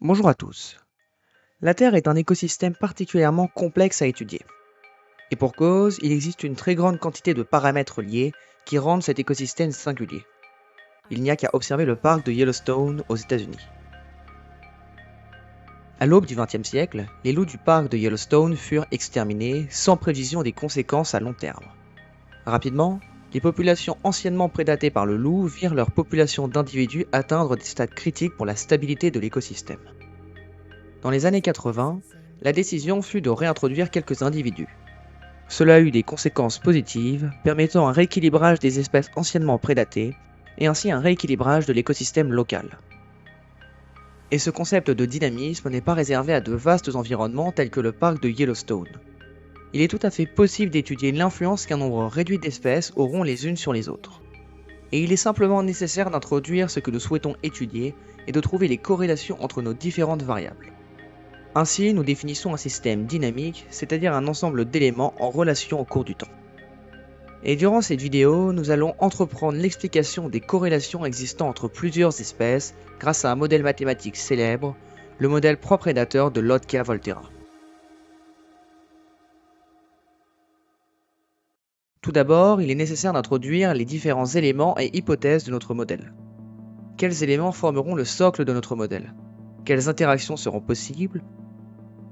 Bonjour à tous. La Terre est un écosystème particulièrement complexe à étudier. Et pour cause, il existe une très grande quantité de paramètres liés qui rendent cet écosystème singulier. Il n'y a qu'à observer le parc de Yellowstone aux États-Unis. À l'aube du XXe siècle, les loups du parc de Yellowstone furent exterminés sans prévision des conséquences à long terme. Rapidement, les populations anciennement prédatées par le loup virent leur population d'individus atteindre des stades critiques pour la stabilité de l'écosystème. Dans les années 80, la décision fut de réintroduire quelques individus. Cela a eu des conséquences positives, permettant un rééquilibrage des espèces anciennement prédatées, et ainsi un rééquilibrage de l'écosystème local. Et ce concept de dynamisme n'est pas réservé à de vastes environnements tels que le parc de Yellowstone. Il est tout à fait possible d'étudier l'influence qu'un nombre réduit d'espèces auront les unes sur les autres. Et il est simplement nécessaire d'introduire ce que nous souhaitons étudier et de trouver les corrélations entre nos différentes variables. Ainsi, nous définissons un système dynamique, c'est-à-dire un ensemble d'éléments en relation au cours du temps. Et durant cette vidéo, nous allons entreprendre l'explication des corrélations existant entre plusieurs espèces grâce à un modèle mathématique célèbre, le modèle proprédateur de Lotka-Volterra. Tout d'abord, il est nécessaire d'introduire les différents éléments et hypothèses de notre modèle. Quels éléments formeront le socle de notre modèle? Quelles interactions seront possibles?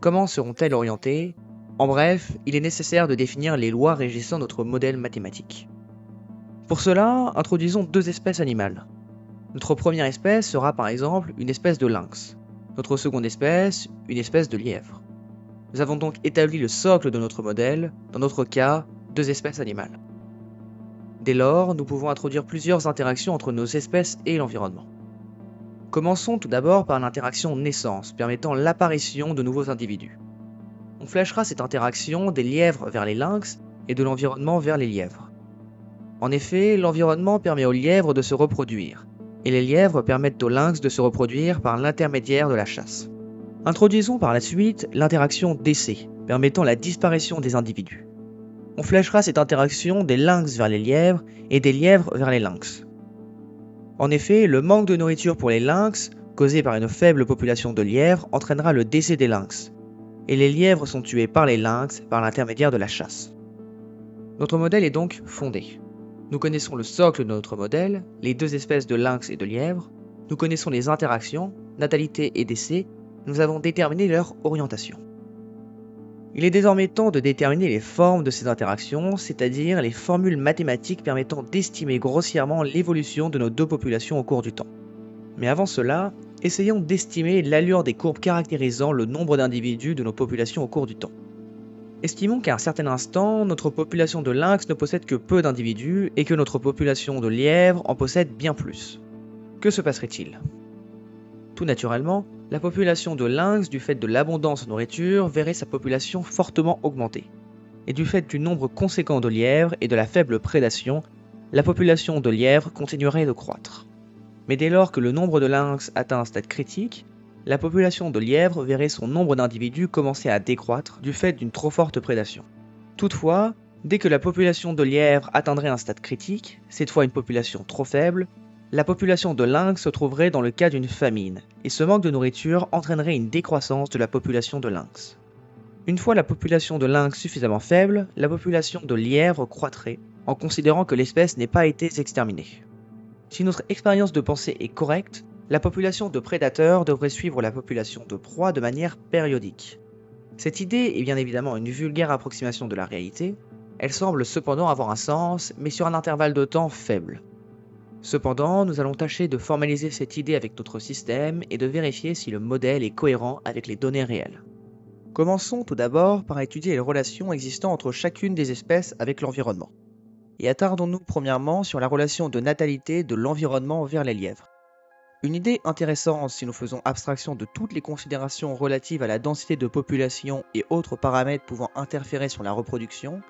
Comment seront-elles orientées? En bref, il est nécessaire de définir les lois régissant notre modèle mathématique. Pour cela, introduisons deux espèces animales. Notre première espèce sera par exemple une espèce de lynx. Notre seconde espèce, une espèce de lièvre. Nous avons donc établi le socle de notre modèle, dans notre cas, deux espèces animales. Dès lors, nous pouvons introduire plusieurs interactions entre nos espèces et l'environnement. Commençons tout d'abord par l'interaction naissance, permettant l'apparition de nouveaux individus. On flashera cette interaction des lièvres vers les lynx et de l'environnement vers les lièvres. En effet, l'environnement permet aux lièvres de se reproduire, et les lièvres permettent aux lynx de se reproduire par l'intermédiaire de la chasse. Introduisons par la suite l'interaction décès, permettant la disparition des individus. On flashera cette interaction des lynx vers les lièvres et des lièvres vers les lynx. En effet, le manque de nourriture pour les lynx, causé par une faible population de lièvres, entraînera le décès des lynx, et les lièvres sont tués par les lynx par l'intermédiaire de la chasse. Notre modèle est donc fondé. Nous connaissons le socle de notre modèle, les deux espèces de lynx et de lièvre, nous connaissons les interactions, natalité et décès, nous avons déterminé leur orientation. Il est désormais temps de déterminer les formes de ces interactions, c'est-à-dire les formules mathématiques permettant d'estimer grossièrement l'évolution de nos deux populations au cours du temps. Mais avant cela, essayons d'estimer l'allure des courbes caractérisant le nombre d'individus de nos populations au cours du temps. Estimons qu'à un certain instant, notre population de lynx ne possède que peu d'individus et que notre population de lièvres en possède bien plus. Que se passerait-il? Tout naturellement, la population de lynx, du fait de l'abondance en nourriture, verrait sa population fortement augmenter. Et du fait du nombre conséquent de lièvres et de la faible prédation, la population de lièvres continuerait de croître. Mais dès lors que le nombre de lynx atteint un stade critique, la population de lièvres verrait son nombre d'individus commencer à décroître du fait d'une trop forte prédation. Toutefois, dès que la population de lièvres atteindrait un stade critique, cette fois une population trop faible, la population de lynx se trouverait dans le cas d'une famine, et ce manque de nourriture entraînerait une décroissance de la population de lynx. Une fois la population de lynx suffisamment faible, la population de lièvre croîtrait, en considérant que l'espèce n'ait pas été exterminée. Si notre expérience de pensée est correcte, la population de prédateurs devrait suivre la population de proies de manière périodique. Cette idée est bien évidemment une vulgaire approximation de la réalité, elle semble cependant avoir un sens, mais sur un intervalle de temps faible. Cependant, nous allons tâcher de formaliser cette idée avec notre système et de vérifier si le modèle est cohérent avec les données réelles. Commençons tout d'abord par étudier les relations existant entre chacune des espèces avec l'environnement. Et attardons-nous premièrement sur la relation de natalité de l'environnement vers les lièvres. Une idée intéressante si nous faisons abstraction de toutes les considérations relatives à la densité de population et autres paramètres pouvant interférer sur la reproduction,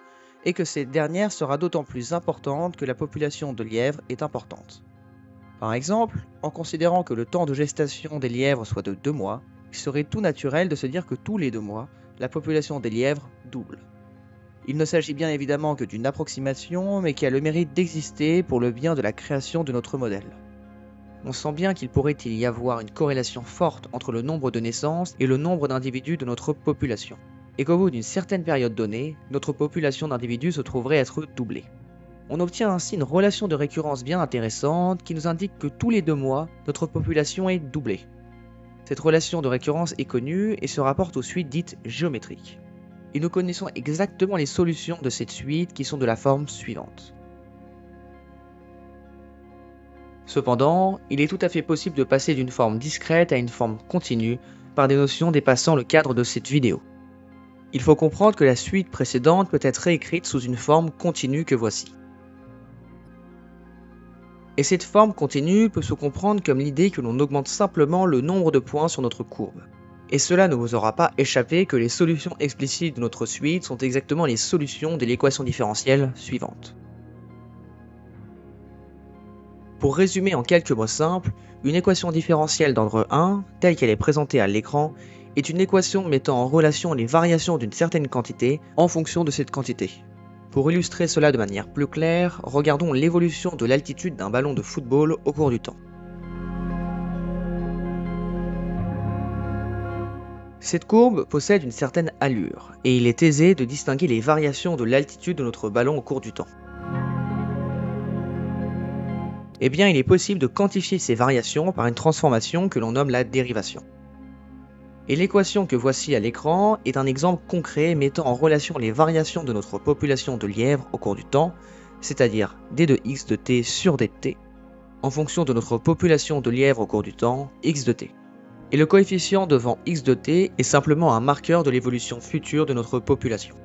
et que cette dernière sera d'autant plus importante que la population de lièvres est importante. Par exemple, en considérant que le temps de gestation des lièvres soit de 2 mois, il serait tout naturel de se dire que tous les 2 mois, la population des lièvres double. Il ne s'agit bien évidemment que d'une approximation, mais qui a le mérite d'exister pour le bien de la création de notre modèle. On sent bien qu'il pourrait y avoir une corrélation forte entre le nombre de naissances et le nombre d'individus de notre population, et qu'au bout d'une certaine période donnée, notre population d'individus se trouverait être doublée. On obtient ainsi une relation de récurrence bien intéressante qui nous indique que tous les 2 mois, notre population est doublée. Cette relation de récurrence est connue et se rapporte aux suites dites géométriques. Et nous connaissons exactement les solutions de cette suite qui sont de la forme suivante. Cependant, il est tout à fait possible de passer d'une forme discrète à une forme continue par des notions dépassant le cadre de cette vidéo. Il faut comprendre que la suite précédente peut être réécrite sous une forme continue que voici. Et cette forme continue peut se comprendre comme l'idée que l'on augmente simplement le nombre de points sur notre courbe. Et cela ne vous aura pas échappé que les solutions explicites de notre suite sont exactement les solutions de l'équation différentielle suivante. Pour résumer en quelques mots simples, une équation différentielle d'ordre 1, telle qu'elle est présentée à l'écran, est une équation mettant en relation les variations d'une certaine quantité en fonction de cette quantité. Pour illustrer cela de manière plus claire, regardons l'évolution de l'altitude d'un ballon de football au cours du temps. Cette courbe possède une certaine allure, et il est aisé de distinguer les variations de l'altitude de notre ballon au cours du temps. Eh bien, il est possible de quantifier ces variations par une transformation que l'on nomme la dérivation. Et l'équation que voici à l'écran est un exemple concret mettant en relation les variations de notre population de lièvres au cours du temps, c'est-à-dire d de x de t sur d de t, en fonction de notre population de lièvres au cours du temps, x de t. Et le coefficient devant x de t est simplement un marqueur de l'évolution future de notre population.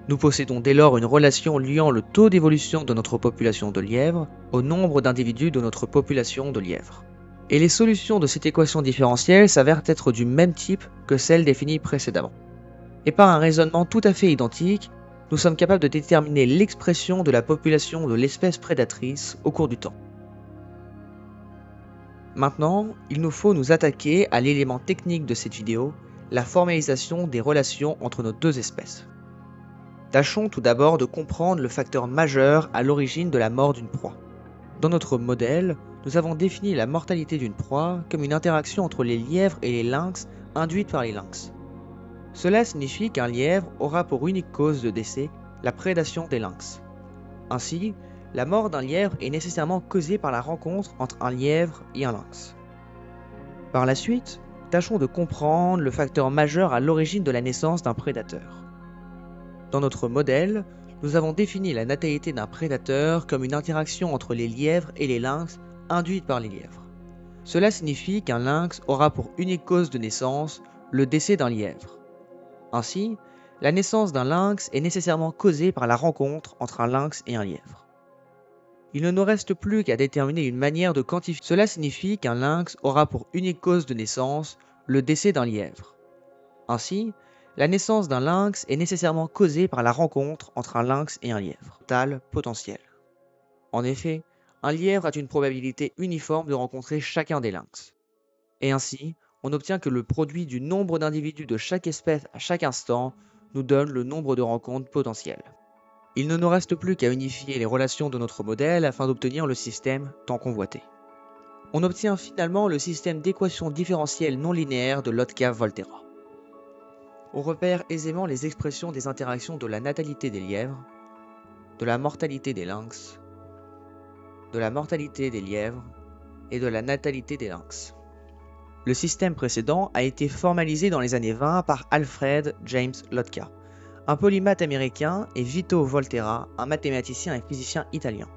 Nous possédons dès lors une relation liant le taux d'évolution de notre population de lièvres au nombre d'individus de notre population de lièvres. Et les solutions de cette équation différentielle s'avèrent être du même type que celles définies précédemment. Et par un raisonnement tout à fait identique, nous sommes capables de déterminer l'expression de la population de l'espèce prédatrice au cours du temps. Maintenant, il nous faut nous attaquer à l'élément technique de cette vidéo, la formalisation des relations entre nos deux espèces. Tâchons tout d'abord de comprendre le facteur majeur à l'origine de la mort d'une proie. Dans notre modèle, nous avons défini la mortalité d'une proie comme une interaction entre les lièvres et les lynx induite par les lynx. Cela signifie qu'un lièvre aura pour unique cause de décès la prédation des lynx. Ainsi, la mort d'un lièvre est nécessairement causée par la rencontre entre un lièvre et un lynx. Par la suite, tâchons de comprendre le facteur majeur à l'origine de la naissance d'un prédateur. Dans notre modèle, nous avons défini la natalité d'un prédateur comme une interaction entre les lièvres et les lynx induite par les lièvres. Cela signifie qu'un lynx aura pour unique cause de naissance le décès d'un lièvre. Ainsi, la naissance d'un lynx est nécessairement causée par la rencontre entre un lynx et un lièvre. Il ne nous reste plus qu'à déterminer une manière de quantifier. Cela signifie qu'un lynx aura pour unique cause de naissance le décès d'un lièvre. Ainsi, la naissance d'un lynx est nécessairement causée par la rencontre entre un lynx et un lièvre. Total potentiel. En effet, un lièvre a une probabilité uniforme de rencontrer chacun des lynx. Et ainsi, on obtient que le produit du nombre d'individus de chaque espèce à chaque instant nous donne le nombre de rencontres potentielles. Il ne nous reste plus qu'à unifier les relations de notre modèle afin d'obtenir le système tant convoité. On obtient finalement le système d'équations différentielles non linéaires de Lotka-Volterra. On repère aisément les expressions des interactions de la natalité des lièvres, de la mortalité des lynx, de la mortalité des lièvres et de la natalité des lynx. Le système précédent a été formalisé dans les années 20 par Alfred James Lotka, un polymathe américain, et Vito Volterra, un mathématicien et physicien italien.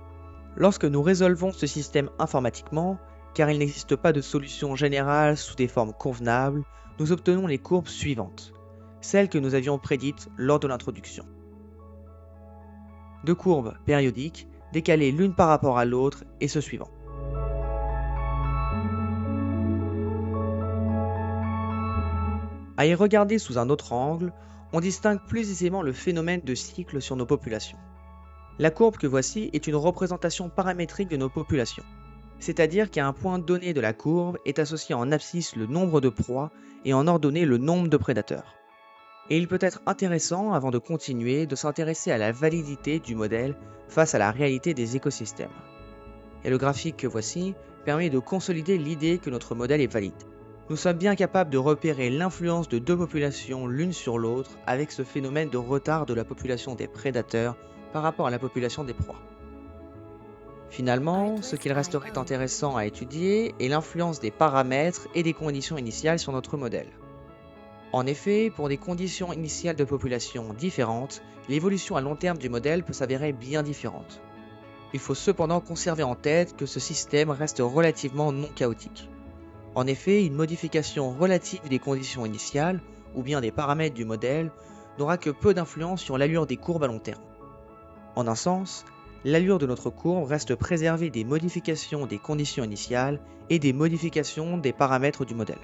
Lorsque nous résolvons ce système informatiquement, car il n'existe pas de solution générale sous des formes convenables, nous obtenons les courbes suivantes, celles que nous avions prédites lors de l'introduction. Deux courbes périodiques, décalées l'une par rapport à l'autre, et ce suivant. À y regarder sous un autre angle, on distingue plus aisément le phénomène de cycle sur nos populations. La courbe que voici est une représentation paramétrique de nos populations, c'est-à-dire qu'à un point donné de la courbe est associé en abscisse le nombre de proies et en ordonnée le nombre de prédateurs. Et il peut être intéressant, avant de continuer, de s'intéresser à la validité du modèle face à la réalité des écosystèmes. Et le graphique que voici permet de consolider l'idée que notre modèle est valide. Nous sommes bien capables de repérer l'influence de deux populations l'une sur l'autre avec ce phénomène de retard de la population des prédateurs par rapport à la population des proies. Finalement, ce qu'il resterait intéressant à étudier est l'influence des paramètres et des conditions initiales sur notre modèle. En effet, pour des conditions initiales de population différentes, l'évolution à long terme du modèle peut s'avérer bien différente. Il faut cependant conserver en tête que ce système reste relativement non chaotique. En effet, une modification relative des conditions initiales, ou bien des paramètres du modèle, n'aura que peu d'influence sur l'allure des courbes à long terme. En un sens, l'allure de notre courbe reste préservée des modifications des conditions initiales et des modifications des paramètres du modèle.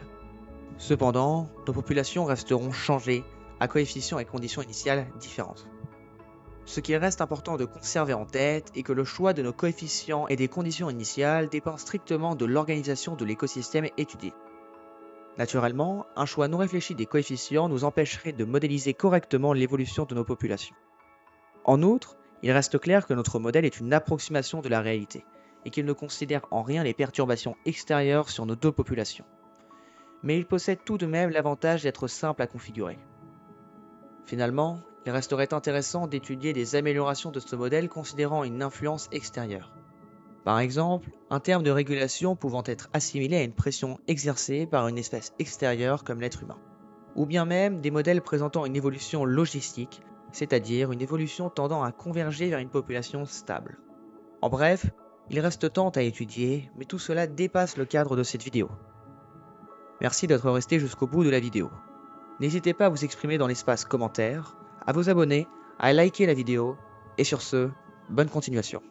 Cependant, nos populations resteront changées à coefficients et conditions initiales différentes. Ce qu'il reste important de conserver en tête est que le choix de nos coefficients et des conditions initiales dépend strictement de l'organisation de l'écosystème étudié. Naturellement, un choix non réfléchi des coefficients nous empêcherait de modéliser correctement l'évolution de nos populations. En outre, il reste clair que notre modèle est une approximation de la réalité et qu'il ne considère en rien les perturbations extérieures sur nos deux populations. Mais il possède tout de même l'avantage d'être simple à configurer. Finalement, il resterait intéressant d'étudier des améliorations de ce modèle considérant une influence extérieure. Par exemple, un terme de régulation pouvant être assimilé à une pression exercée par une espèce extérieure comme l'être humain. Ou bien même des modèles présentant une évolution logistique, c'est-à-dire une évolution tendant à converger vers une population stable. En bref, il reste tant à étudier, mais tout cela dépasse le cadre de cette vidéo. Merci d'être resté jusqu'au bout de la vidéo. N'hésitez pas à vous exprimer dans l'espace commentaires, à vous abonner, à liker la vidéo, et sur ce, bonne continuation.